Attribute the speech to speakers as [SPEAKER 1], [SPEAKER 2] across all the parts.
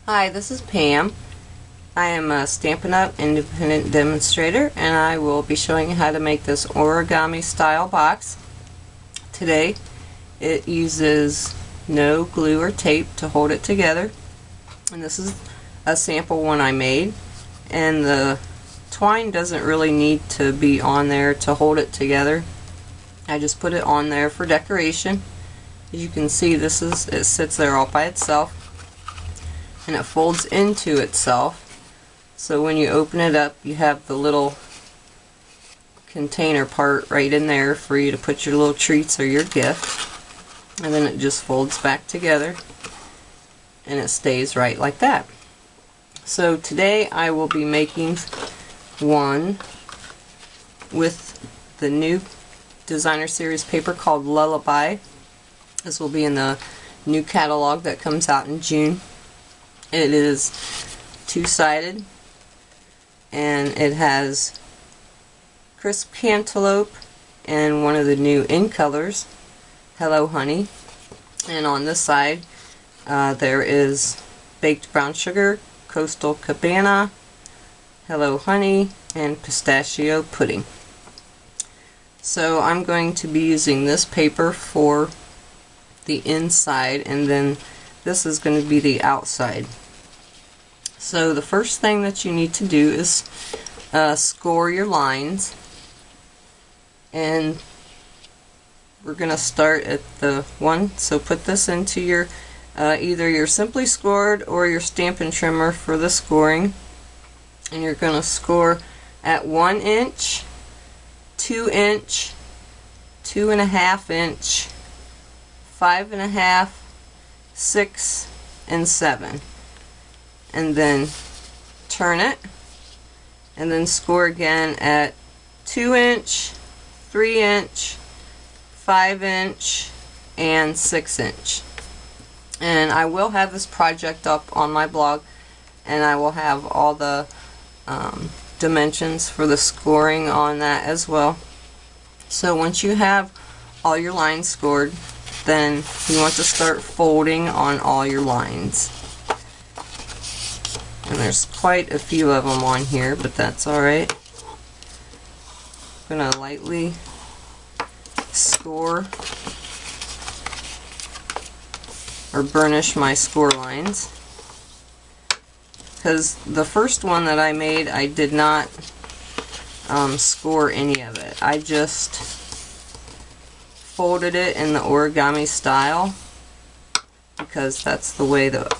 [SPEAKER 1] Hi, this is Pam. I am a Stampin' Up! Independent Demonstrator, and I will be showing you how to make this origami style box. Today it uses no glue or tape to hold it together, and this is a sample one I made, and the twine doesn't really need to be on there to hold it together. I just put it on there for decoration. As you can see, it sits there all by itself, and it folds into itself, so when you open it up you have the little container part right in there for you to put your little treats or your gift, and then it just folds back together and it stays right like that. So today I will be making one with the new designer series paper called Lullaby. This will be in the new catalog that comes out in June. It is two-sided, and it has crisp cantaloupe and one of the new in colors, Hello Honey. And on this side there is baked brown sugar, Coastal Cabana, Hello Honey, and pistachio pudding. So I'm going to be using this paper for the inside, and then this is going to be the outside. So the first thing that you need to do is score your lines, and we're going to start at the one. So put this into your either your Simply Scored or your Stampin' trimmer for the scoring, and you're going to score at 1 inch, 2 inch, 2.5 inch, 5.5, 6, and 7. And then turn it, and then score again at 2 inch, 3 inch, 5 inch, and 6 inch. And I will have this project up on my blog, and I will have all the dimensions for the scoring on that as well. So once you have all your lines scored, then you want to start folding on all your lines. And there's quite a few of them on here, but that's alright. I'm going to lightly score or burnish my score lines, because the first one that I made, I did not score any of it. I just folded it in the origami style, because that's the way that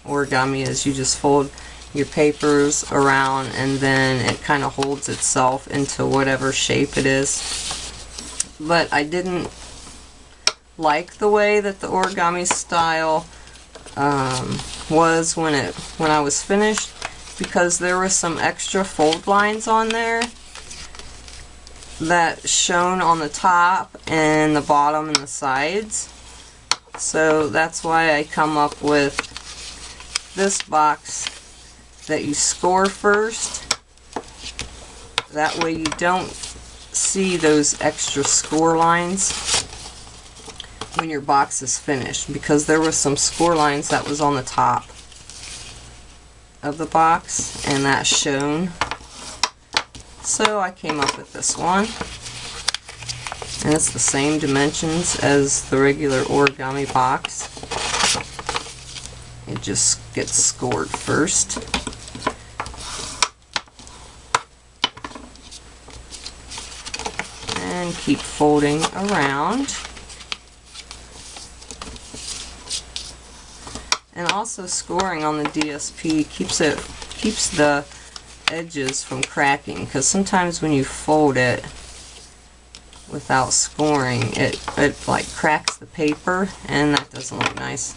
[SPEAKER 1] origami is. You just fold your papers around, and then it kind of holds itself into whatever shape it is. But I didn't like the way that the origami style was when I was finished, because there were some extra fold lines on there that shone on the top and the bottom and the sides. So that's why I come up with this box that you score first. That way you don't see those extra score lines when your box is finished, because there were some score lines that was on the top of the box and that shone. So I came up with this one, and it's the same dimensions as the regular origami box. It just gets scored first. And keep folding around. And also scoring on the DSP keeps the edges from cracking, because sometimes when you fold it without scoring, it like cracks the paper, and that doesn't look nice,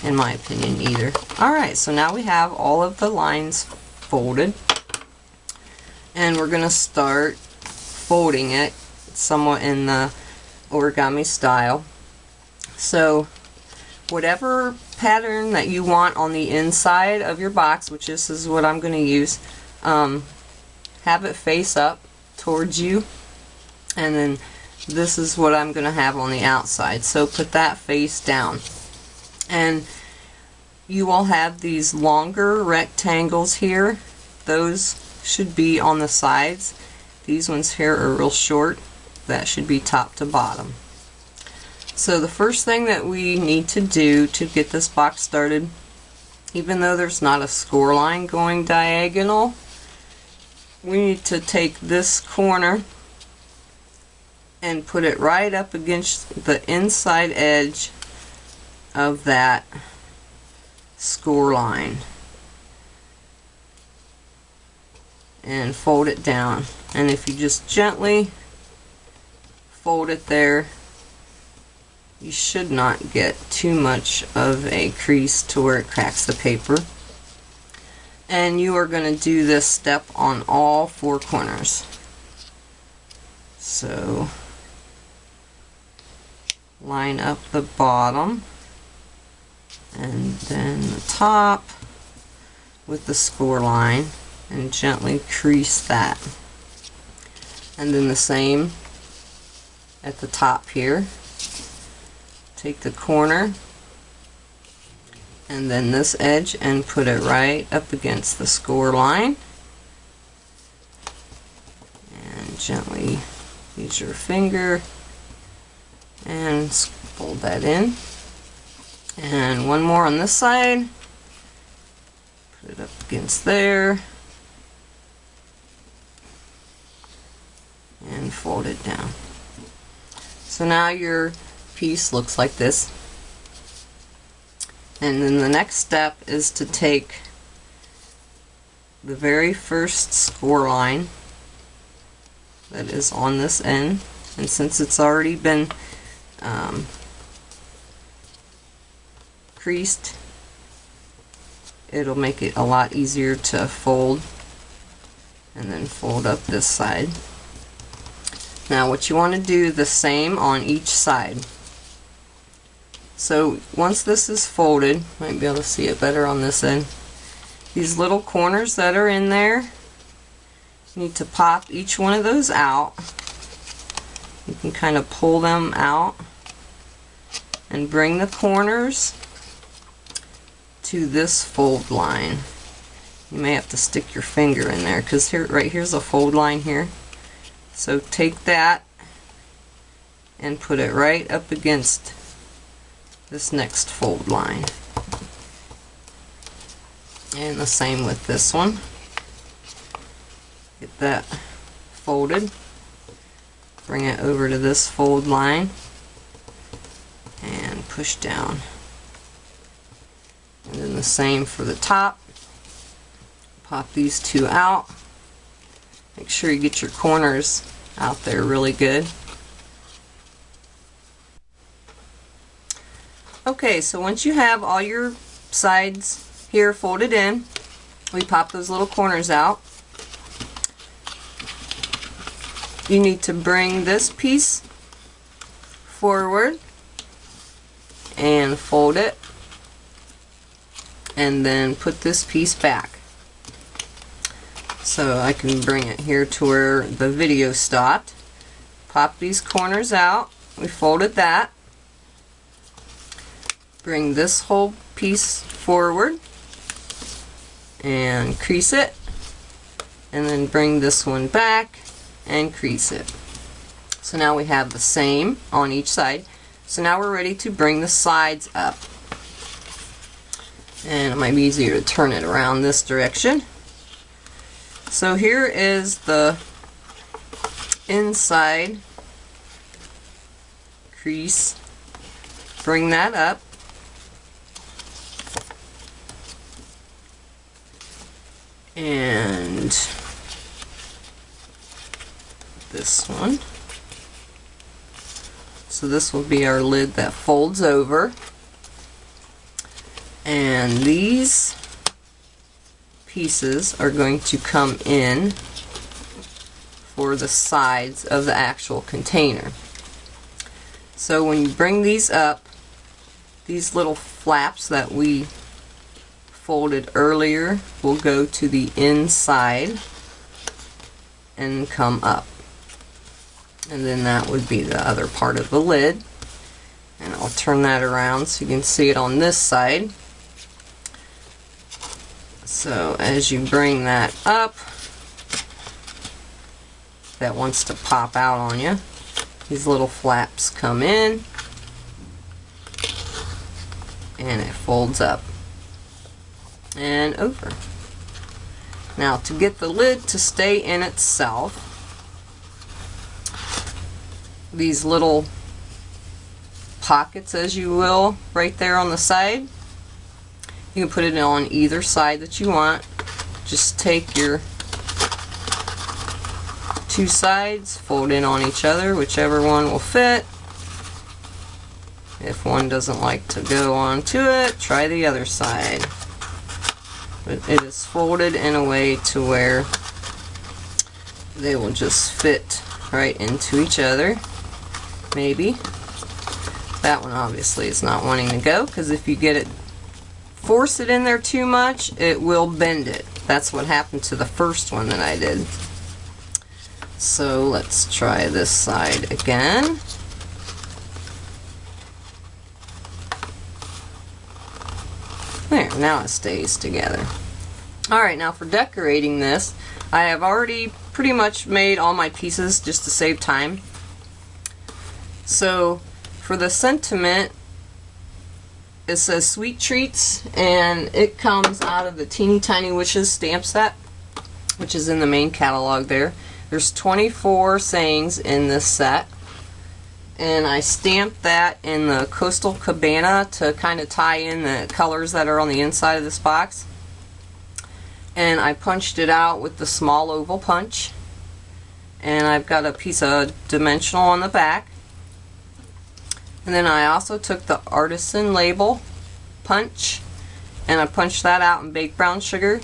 [SPEAKER 1] in my opinion, either. Alright, so now we have all of the lines folded, and we're going to start folding it somewhat in the origami style. So whatever pattern that you want on the inside of your box, which this is what I'm going to use, have it face up towards you, and then this is what I'm going to have on the outside. So put that face down. And you will have these longer rectangles here. Those should be on the sides. These ones here are real short. That should be top to bottom. So the first thing that we need to do to get this box started, even though there's not a score line going diagonal, we need to take this corner and put it right up against the inside edge of that score line and fold it down. And if you just gently fold it there, you should not get too much of a crease to where it cracks the paper. And you are going to do this step on all 4 corners. So line up the bottom and then the top with the score line and gently crease that. And then the same at the top here. Take the corner and then this edge and put it right up against the score line, and gently use your finger and fold that in. And one more on this side, put it up against there and fold it down. So now your piece looks like this. And then the next step is to take the very first score line that is on this end, and since it's already been creased, it'll make it a lot easier to fold, and then fold up this side. Now what you want to do the same on each side. So once this is folded, might be able to see it better on this end, these little corners that are in there, you need to pop each one of those out. You can kind of pull them out and bring the corners to this fold line. You may have to stick your finger in there because here, right here's a fold line here. So take that and put it right up against this next fold line. And the same with this one. Get that folded, bring it over to this fold line and push down. And then the same for the top. Pop these two out. Make sure you get your corners out there really good. Okay, so once you have all your sides here folded in, we pop those little corners out. You need to bring this piece forward and fold it, and then put this piece back. So I can bring it here to where the video stopped. Pop these corners out. We folded that. Bring this whole piece forward and crease it, and then bring this one back and crease it. So now we have the same on each side. So now we're ready to bring the sides up. And it might be easier to turn it around this direction. So here is the inside crease. Bring that up. And this one. So this will be our lid that folds over. And these pieces are going to come in for the sides of the actual container. So when you bring these up, these little flaps that we folded earlier will go to the inside and come up. And then that would be the other part of the lid. And I'll turn that around so you can see it on this side. So as you bring that up, that wants to pop out on you, these little flaps come in and it folds up and over. Now to get the lid to stay in itself, these little pockets, as you will, right there on the side, you can put it on either side that you want. Just take your two sides, fold in on each other, whichever one will fit. If one doesn't like to go onto it, try the other side. But it is folded in a way to where they will just fit right into each other. Maybe. That one obviously is not wanting to go, because if you get it, force it in there too much, it will bend it. That's what happened to the first one that I did. So let's try this side again. There, now it stays together. Alright, now for decorating this, I have already pretty much made all my pieces just to save time. So for the sentiment, it says Sweet Treats, and it comes out of the Teeny Tiny Wishes stamp set, which is in the main catalog there. There's 24 sayings in this set, and I stamped that in the Coastal Cabana to kind of tie in the colors that are on the inside of this box. And I punched it out with the small oval punch, and I've got a piece of dimensional on the back. And then I also took the artisan label punch, and I punched that out in baked brown sugar,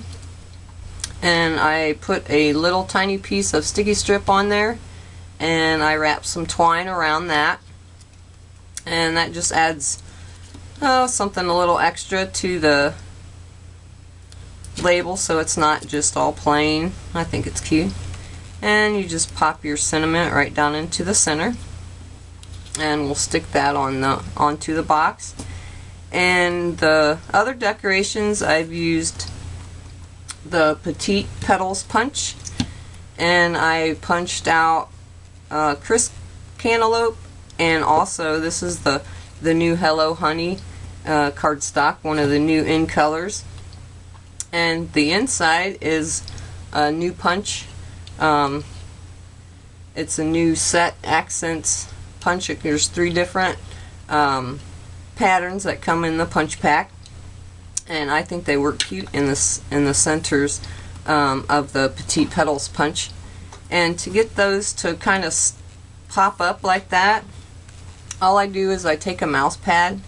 [SPEAKER 1] and I put a little tiny piece of sticky strip on there, and I wrapped some twine around that, and that just adds something a little extra to the label, so it's not just all plain. I think it's cute. And you just pop your sentiment right down into the center, and we'll stick that onto the box. And the other decorations, I've used the Petite Petals punch, and I punched out crisp cantaloupe, and also this is the new Hello Honey cardstock, one of the new in colors. And the inside is a new punch. It's a new set accents punch. There's 3 different patterns that come in the punch pack, and I think they work cute in the centers of the Petite Petals punch. And to get those to kind of pop up like that, all I do is I take a mouse pad.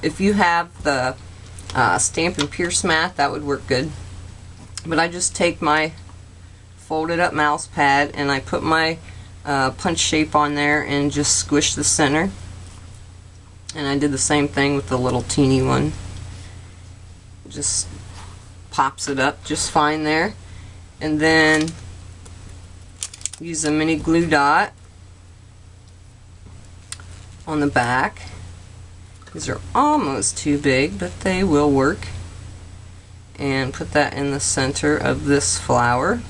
[SPEAKER 1] If you have the Stampin' Pierce mat, that would work good. But I just take my folded up mouse pad and I put my punch shape on there and just squish the center. And I did the same thing with the little teeny one. Just pops it up just fine there. And then use a mini glue dot on the back. These are almost too big, but they will work. And put that in the center of this flower.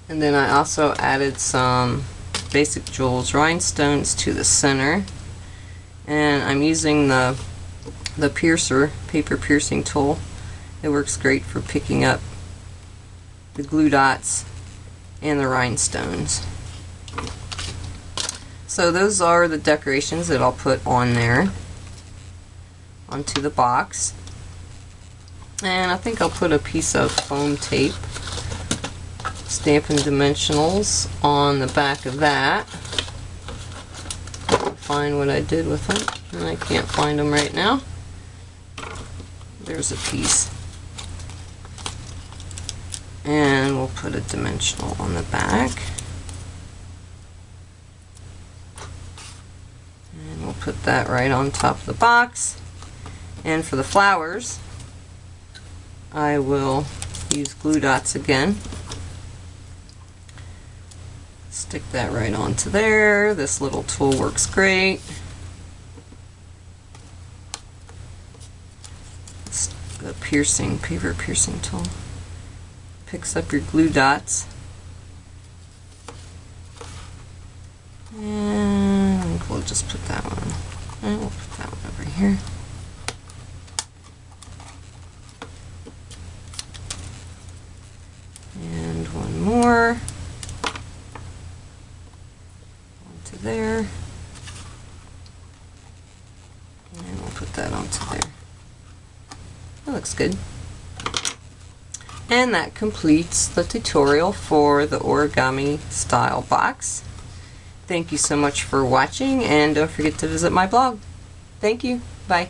[SPEAKER 1] And then I also added some Basic Jewels rhinestones to the center. And I'm using the piercer, paper piercing tool. It works great for picking up the glue dots and the rhinestones. So those are the decorations that I'll put on there, onto the box. And I think I'll put a piece of foam tape, Stampin' Dimensionals, on the back of that. Find what I did with them, and I can't find them right now. There's a piece. And we'll put a dimensional on the back. And we'll put that right on top of the box. And for the flowers, I will use glue dots again. Stick that right onto there. This little tool works great. It's the paper piercing tool. Picks up your glue dots. And we'll just put that one. And we'll put that one over here. And one more. Onto there. And we'll put that onto there. That looks good. And that completes the tutorial for the origami style box. Thank you so much for watching, and don't forget to visit my blog. Thank you. Bye.